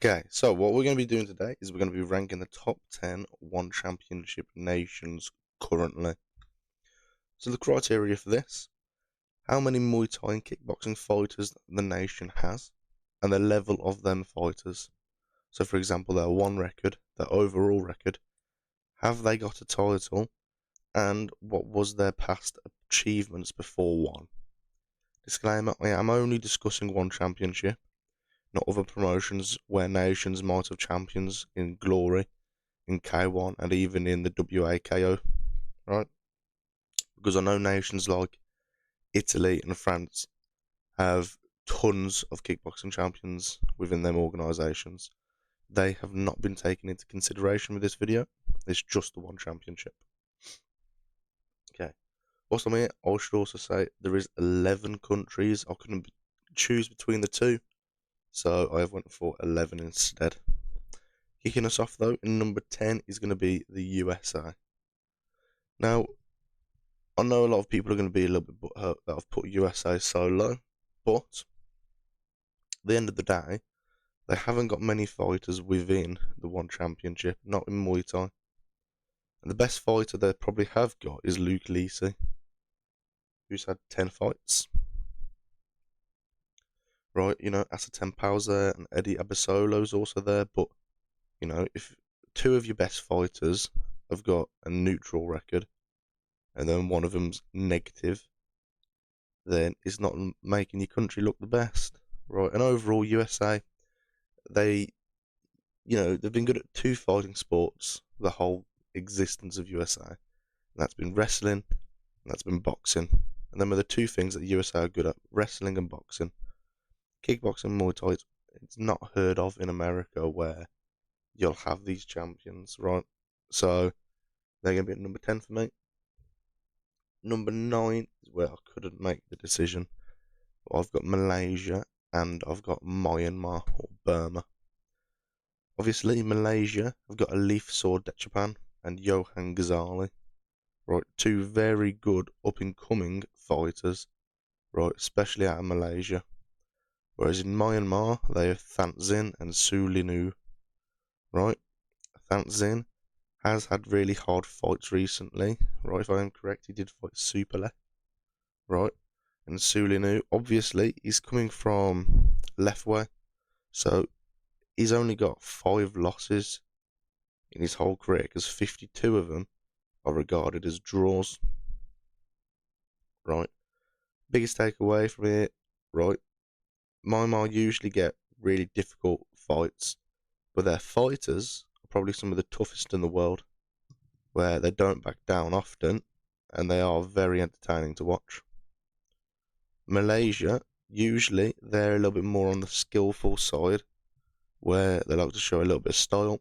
Okay, so what we're going to be doing today is we're going to be ranking the top 10 one championship nations currently. So the criteria for this: how many Muay Thai and kickboxing fighters the nation has, and the level of them fighters. So for example, their one record, their overall record, have they got a title, and what was their past achievements before one. Disclaimer, I am only discussing one championship, not other promotions where nations might have champions in Glory, in K1, and even in the WAKO, right? Because I know nations like Italy and France have tons of kickboxing champions within them organisations. They have not been taken into consideration with this video. It's just the one championship. Okay. Also, I should also say there is 11 countries. I couldn't choose between the two, so I went for 11 instead. Kicking us off though, in number 10 is going to be the USA. Now, I know a lot of people are going to be a little bit butthurt that I've put USA so low, but at the end of the day, they haven't got many fighters within the one championship, not in Muay Thai. And the best fighter they probably have got is Luke Lisi, who's had 10 fights. Right, Asa Tempau's there, and Eddie Abasolo's also there, but, if two of your best fighters have got a neutral record, and then one of them's negative, then it's not making your country look the best, right? And overall, USA, they've been good at two fighting sports the whole existence of USA. And that's been wrestling, and that's been boxing. And them are the two things that the USA are good at: wrestling and boxing. Kickboxing, Muay Thai, it's not heard of in America where you'll have these champions, right? So they're going to be at number 10 for me. Number 9 is where I couldn't make the decision. I've got Malaysia and I've got Myanmar or Burma. Obviously, Malaysia, I've got Alif Saud Dechapan and Johan Ghazali. Right, two very good up-and-coming fighters, right, especially out of Malaysia. Whereas in Myanmar, they have Thantsin and Sulinu. Right, Thantsin has had really hard fights recently, right? If I am correct, he did fight Superle, right? And Sulinu, obviously, he's coming from Lethway, so he's only got 5 losses in his whole career, because 52 of them are regarded as draws, right? Biggest takeaway from it, right? Myanmar usually get really difficult fights, but their fighters are probably some of the toughest in the world, where they don't back down often, and they are very entertaining to watch. Malaysia, usually they're a little bit more on the skillful side, where they like to show a little bit of style,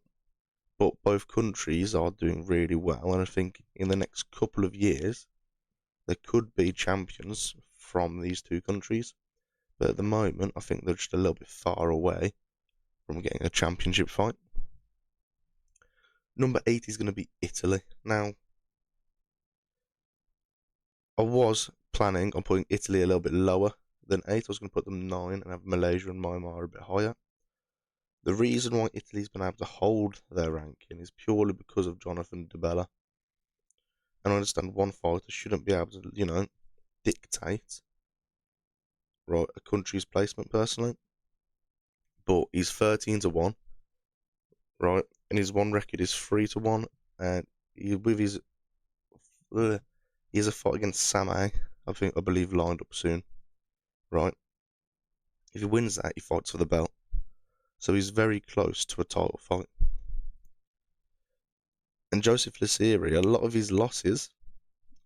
but both countries are doing really well, and I think in the next couple of years, there could be champions from these two countries, but at the moment, I think they're just a little bit far away from getting a championship fight. Number 8 is going to be Italy. Now, I was planning on putting Italy a little bit lower than 8. I was going to put them 9 and have Malaysia and Myanmar a bit higher. The reason why Italy's been able to hold their ranking is purely because of Jonathan Debella. And I understand one fighter shouldn't be able to, dictate, right, a country's placement personally. But he's 13-1, right, and his one record is 3-1, and he has a fight against Sam A, I believe lined up soon, right? If he wins that, he fights for the belt, so he's very close to a title fight. And Joseph Lissiri, a lot of his losses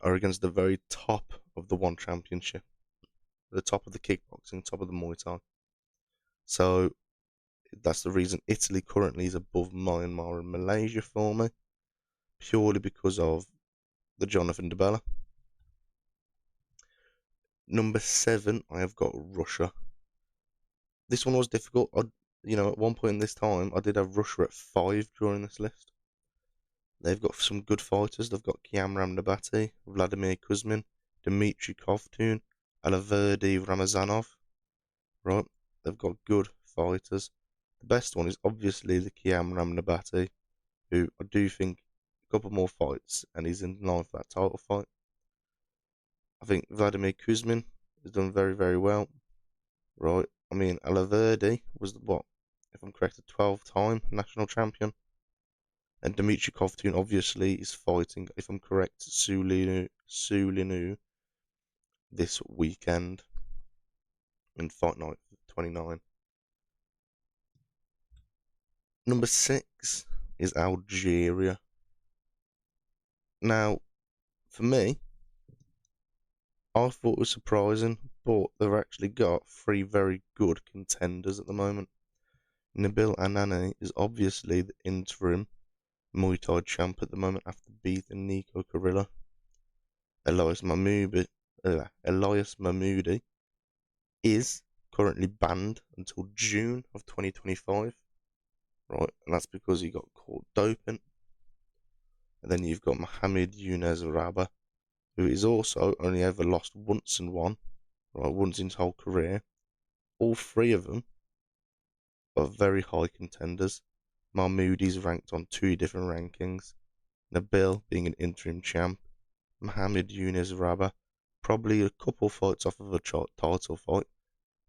are against the very top of the one championship, the top of the kickboxing, top of the Muay Thai. So that's the reason Italy currently is above Myanmar and Malaysia for me, purely because of the Jonathan Debella. Number 7, I have got Russia. This one was difficult. At one point in this time, I did have Russia at 5 during this list. They've got some good fighters. They've got Kiamram Nabati, Vladimir Kuzmin, Dmitry Kovtun, Alaverdi Ramazanov. Right, they've got good fighters. The best one is obviously the Kiamram Nabati, who I do think a couple more fights and he's in line for that title fight. I think Vladimir Kuzmin has done very, very well. Right. I mean, Alaverde was what, if I'm correct, a 12-time national champion. And Dmitry Kovtun obviously is fighting, if I'm correct, Sulinu this weekend in Fight Night 29. Number 6 is Algeria. Now, for me, I thought it was surprising, but they've actually got 3 very good contenders at the moment. Nabil Anani is obviously the interim Muay Thai champ at the moment after beating Nico Carrillo. Elias Mahmoudi is currently banned until June of 2025, right? And that's because he got caught doping. And then you've got Mohamed Younes Rabah, who is also only ever lost once and won, right? Once in his whole career. All 3 of them are very high contenders. Mahmoudi's ranked on 2 different rankings. Nabil being an interim champ. Mohamed Younes Rabah, probably a couple fights off of a title fight,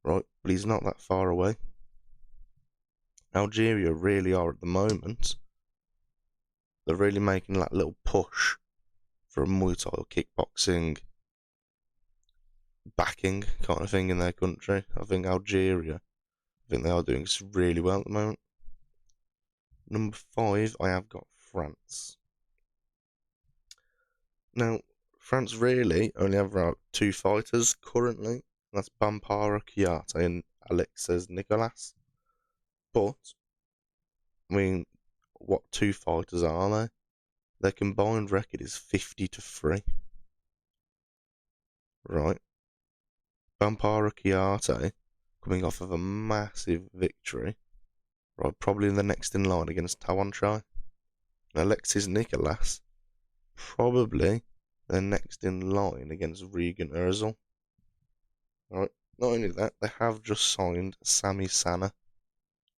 right? But he's not that far away. Algeria really are at the moment. They're really making that little push for a Muay Thai or kickboxing backing kind of thing in their country. I think Algeria, they are doing really well at the moment. Number 5, I have got France. Now, France really only have about 2 fighters currently. And that's Bampara Kiate and Alexis Nicolas. But, I mean, what 2 fighters are they? Their combined record is 50-3. Right. Bampara Kiate coming off of a massive victory. Right, probably the next in line against Tawan Chai. Alexis Nicolas, probably the next in line against Regan Erzl. Right, not only that, they have just signed Sami Sana,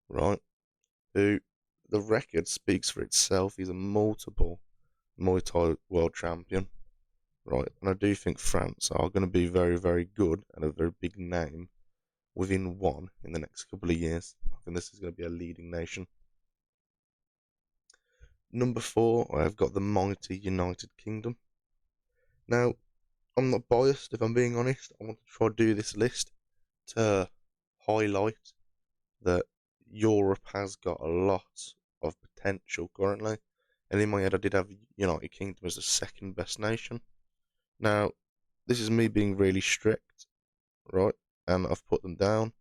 right, who the record speaks for itself. He's a multiple Muay Thai world champion, right, and I do think France are going to be very, very good and a very big name within one in the next couple of years. I think this is going to be a leading nation. Number 4, I have got the mighty United Kingdom. Now, I'm not biased, if I'm being honest. I want to try to do this list to highlight that Europe has got a lot of potential currently. And in my head, I did have United Kingdom as the second best nation. Now, this is me being really strict, right? And I've put them down.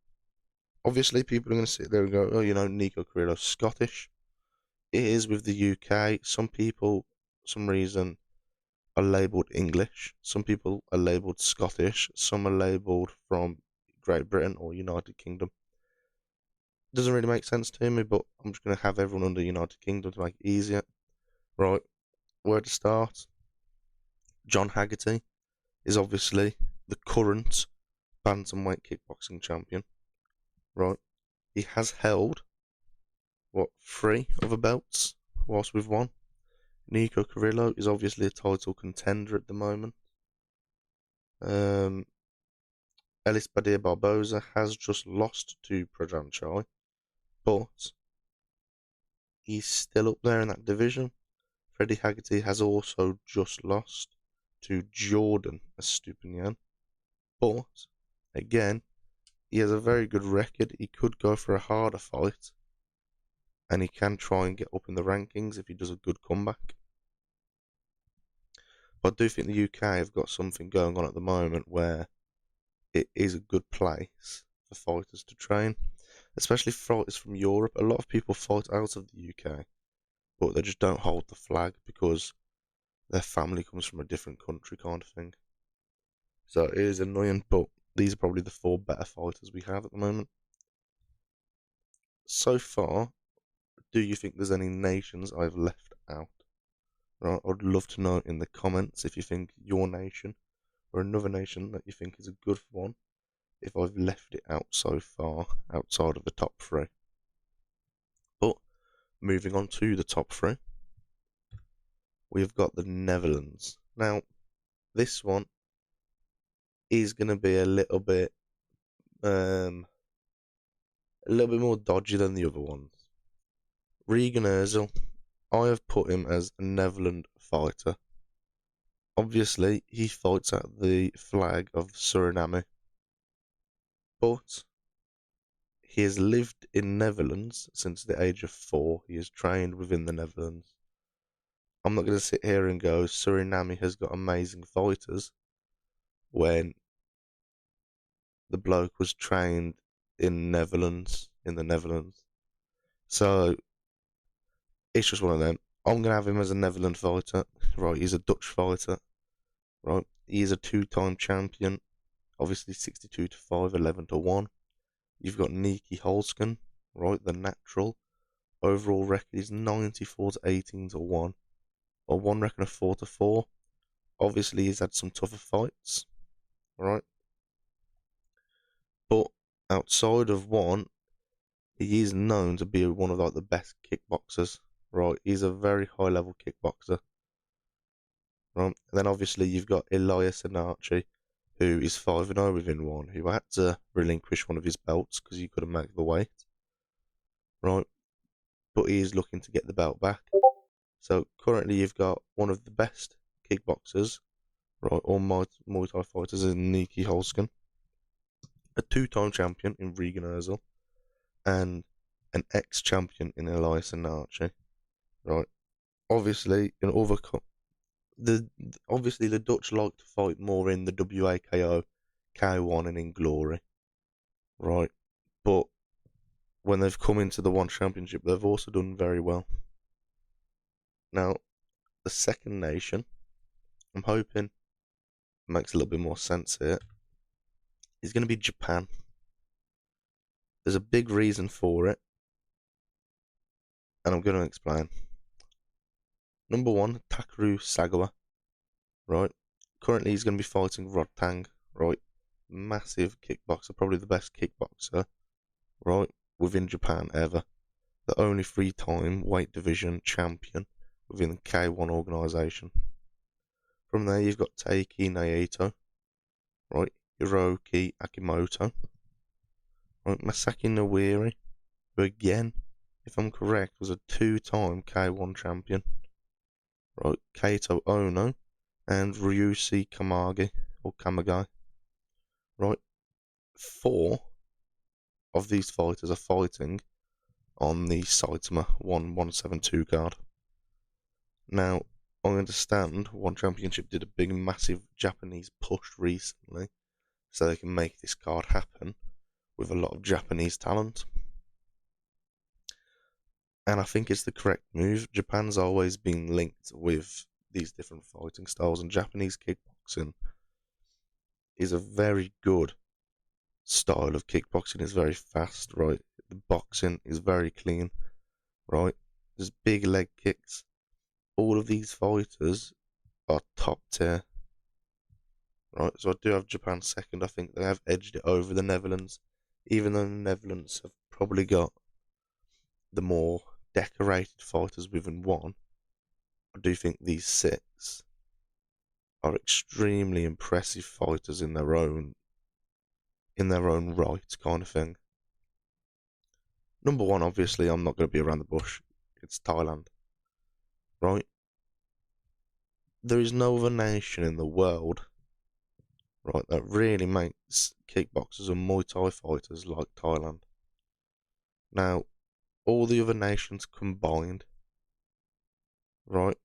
Obviously, people are going to sit there and go, oh, Nico Carrillo's Scottish. It is with the UK. Some people, for some reason, are labelled English. Some people are labelled Scottish. Some are labelled from Great Britain or United Kingdom. Doesn't really make sense to me, but I'm just going to have everyone under United Kingdom to make it easier. Right, where to start? John Haggerty is obviously the current bantamweight kickboxing champion. Right, he has held 3 other belts whilst we've won. Nico Carrillo is obviously a title contender at the moment. Ellis Badir Barboza has just lost to Prajan Chai, but he's still up there in that division. Freddie Haggerty has also just lost to Jordan Estupinian, but again, he has a very good record. He could go for a harder fight, and he can try and get up in the rankings if he does a good comeback. But I do think the UK have got something going on at the moment where it is a good place for fighters to train, especially fighters from Europe. A lot of people fight out of the UK, but they just don't hold the flag because their family comes from a different country kind of thing. So it is annoying, but these are probably the 4 better fighters we have at the moment. So far, do you think there's any nations I've left out? Right, I'd love to know in the comments if you think your nation or another nation that you think is a good one, if I've left it out so far outside of the top 3. moving on to the top three, we've got the Netherlands. Now, this one is going to be a little bit more dodgy than the other ones. Regan Özil, I have put him as a Netherland fighter. Obviously, he fights at the flag of Suriname, but he has lived in Netherlands since the age of 4. He has trained within the Netherlands. I'm not going to sit here and go, Suriname has got amazing fighters, when the bloke was trained in the Netherlands. So, it's just one of them. I'm going to have him as a Netherlands fighter. Right, he's a Dutch fighter. Right, he is a 2-time champion. Obviously, 62-5, 11-1. You've got Niki Holsken, right, the natural. Overall record is 94-18-1. Or one record of 4-4. Obviously, he's had some tougher fights, right? But outside of one, he is known to be one of like the best kickboxers, right? He's a very high level kickboxer, right? And then obviously you've got Elias Anarchi, who is 5-0 within one, who had to relinquish one of his belts because he couldn't make the weight, right? But he is looking to get the belt back. So currently you've got one of the best kickboxers, right, or Muay Thai fighters in Niki Holsken, a 2-time champion in Regan Özil, and an ex-champion in Elias Anarchi, right? Obviously, the Dutch like to fight more in the WAKO, K1, and in Glory, right? But when they've come into the One Championship, they've also done very well. Now, the second nation, I'm hoping makes a little bit more sense here, is going to be Japan. There's a big reason for it, and I'm going to explain. Number one, Takeru Sagawa, right? Currently, he's going to be fighting Rodtang, right? Massive kickboxer, probably the best kickboxer, right, within Japan ever. The only 3-time weight division champion within the K1 organisation. From there, you've got Taiki Naito, right? Hiroki Akimoto, right? Masaki Nawiri, who again, if I'm correct, was a 2-time K1 champion, right? Kaito Ono and Ryusuke Kamagi, or Kamagai, right? 4 of these fighters are fighting on the Saitama 1172 card. Now, I understand One Championship did a big, massive Japanese push recently, so they can make this card happen with a lot of Japanese talent. And I think it's the correct move. Japan's always been linked with these different fighting styles, and Japanese kickboxing is a very good style of kickboxing. It's very fast, right? The boxing is very clean, right? There's big leg kicks. All of these fighters are top tier, right? So I do have Japan second. I think they have edged it over the Netherlands, even though the Netherlands have probably got the more decorated fighters within one. I do think these 6 are extremely impressive fighters in their own right, kind of thing. Number one, obviously, I'm not going to be around the bush. It's Thailand, right? There is no other nation in the world, right, that really makes kickboxers and Muay Thai fighters like Thailand. Now, all the other nations combined, right,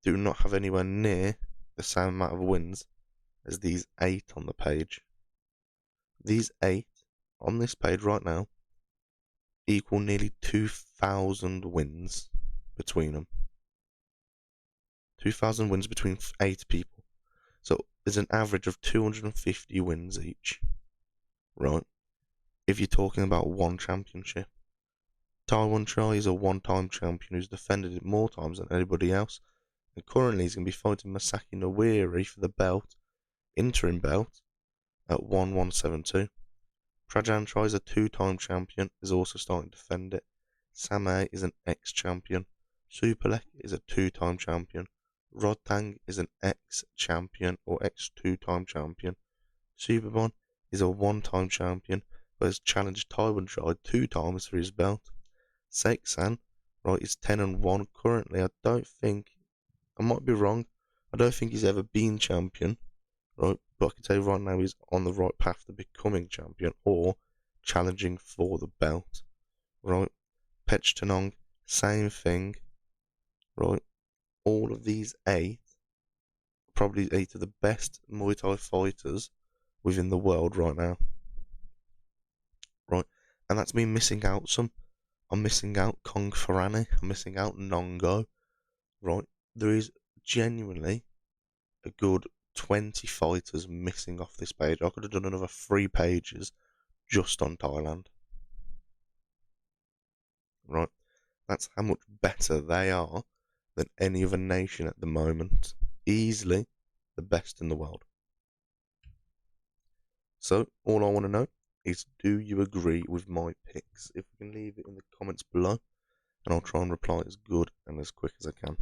do not have anywhere near the same amount of wins as these 8 on the page. These 8 on this page right now equal nearly 2,000 wins between them. 2,000 wins between 8 people. So there's an average of 250 wins each, right? If you're talking about one championship. Taiwan Chai is a 1-time champion who's defended it more times than anybody else. And currently he's going to be fighting Masaki Nawiri for the belt, interim belt, at 1172. Prajan Chai is a 2-time champion, is also starting to defend it. Samay is an ex-champion. Superlek is a two-time champion. Rodtang is an ex-champion or ex-two-time champion. Superbon is a one-time champion but has challenged Taiwan Chai 2 times for his belt. Seiksan, right, is 10-1 currently. I might be wrong. I don't think he's ever been champion, right? But I can tell you right now he's on the right path to becoming champion or challenging for the belt, right? Pech Tanong, same thing, right? All of these eight, probably eight of the best Muay Thai fighters within the world right now, right? And that's me missing out some. I'm missing out Kong Farani, I'm missing out Nongo, right? There is genuinely a good 20 fighters missing off this page. I could have done another 3 pages just on Thailand, right? That's how much better they are than any other nation at the moment. Easily the best in the world. So, all I want to know is, do you agree with my picks? If you can leave it in the comments below, and I'll try and reply as good and as quick as I can.